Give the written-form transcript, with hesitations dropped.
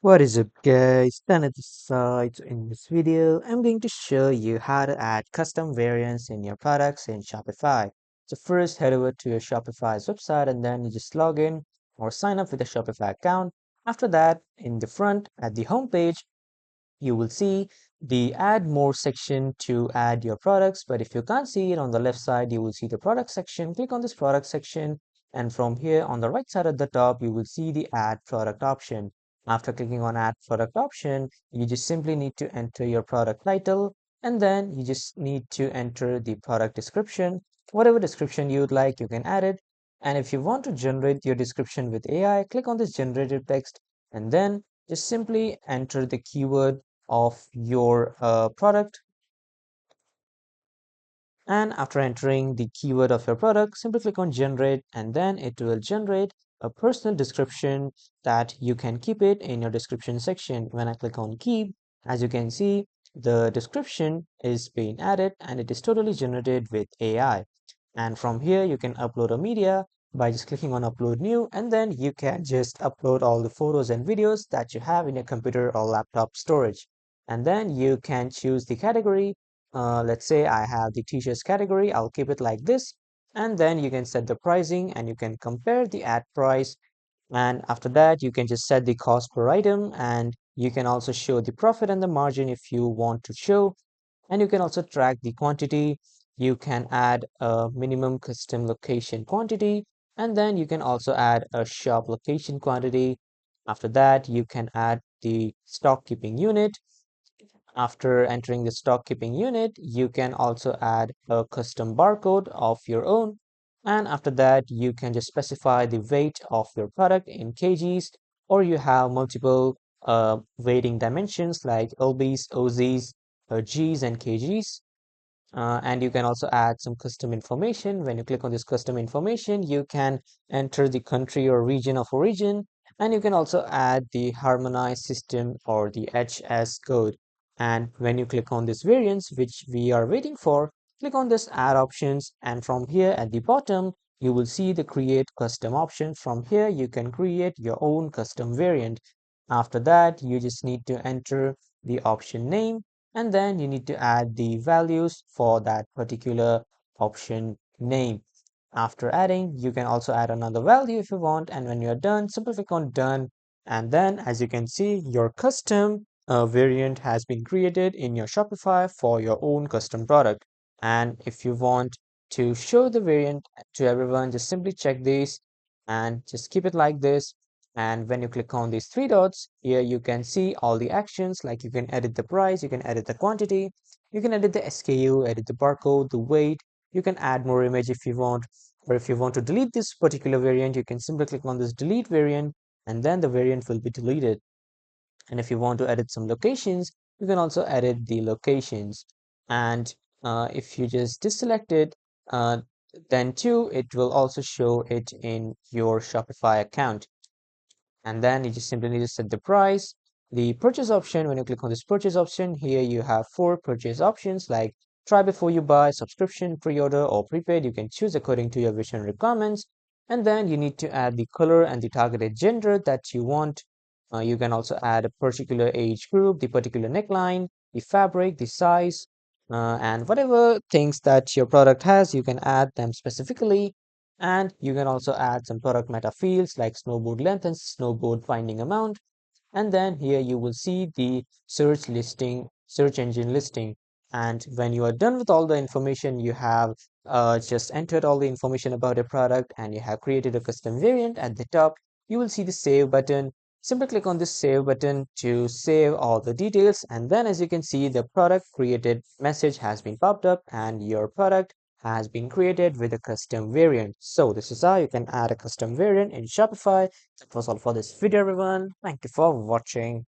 What is up guys, Dan at the side. So in this video, I'm going to show you how to add custom variants in your products in Shopify. So first head over to your Shopify's website and then you just log in or sign up with a Shopify account. After that, in the front at the home page, you will see the add more section to add your products. But if you can't see it on the left side, you will see the product section. Click on this product section, and from here on the right side at the top, you will see the add product option. After clicking on add product option, you just simply need to enter your product title, and then you just need to enter the product description. Whatever description you would like, you can add it. And if you want to generate your description with AI, click on this generated text, and then just simply enter the keyword of your product. And after entering the keyword of your product, simply click on generate, and then it will generate a personal description that you can keep it in your description section. When I click on keep, as you can see, the description is being added and it is totally generated with AI. And from here, you can upload a media by just clicking on upload new, and then you can just upload all the photos and videos that you have in your computer or laptop storage. And then you can choose the category. Let's say I have the t-shirts category. I'll keep it like this. And then you can set the pricing and you can compare the ad price. And after that, you can just set the cost per item, and you can also show the profit and the margin if you want to show. And you can also track the quantity. You can add a minimum custom location quantity, and then you can also add a shop location quantity. After that, you can add the stock keeping unit. After entering the stock keeping unit, you can also add a custom barcode of your own. And after that, you can just specify the weight of your product in kgs, or you have multiple weighting dimensions like lbs, oz, gs, and kgs. And you can also add some custom information. When you click on this custom information, you can enter the country or region of origin, and you can also add the harmonized system or the HS code. And when you click on this variance, which we are waiting for, click on this add options, and from here at the bottom, you will see the create custom option. From here, you can create your own custom variant. After that, you just need to enter the option name, and then you need to add the values for that particular option name. After adding, you can also add another value if you want, and when you're done, simply click on done, and then as you can see, your custom variant has been created in your Shopify for your own custom product. And if you want to show the variant to everyone, just simply check this and just keep it like this. And when you click on these three dots, here you can see all the actions, like you can edit the price, you can edit the quantity, you can edit the SKU, edit the barcode, the weight, you can add more image if you want, or if you want to delete this particular variant, you can simply click on this delete variant, and then the variant will be deleted. And if you want to edit some locations, you can also edit the locations. And if you just deselect it, then too, it will also show it in your Shopify account. And then you just simply need to set the price. The purchase option, when you click on this purchase option, here you have four purchase options like try before you buy, subscription, pre-order, or prepaid. You can choose according to your vision requirements. And then you need to add the color and the targeted gender that you want. You can also add a particular age group, the particular neckline, the fabric, the size, and whatever things that your product has, you can add them specifically. And you can also add some product meta fields like snowboard length and snowboard binding amount. And then here you will see the search listing, search engine listing. And when you are done with all the information, you have just entered all the information about your product and you have created a custom variant. At the top, you will see the save button. Simply click on this save button to save all the details. And then as you can see, the product created message has been popped up and your product has been created with a custom variant. So this is how you can add a custom variant in Shopify. That was all for this video, everyone. Thank you for watching.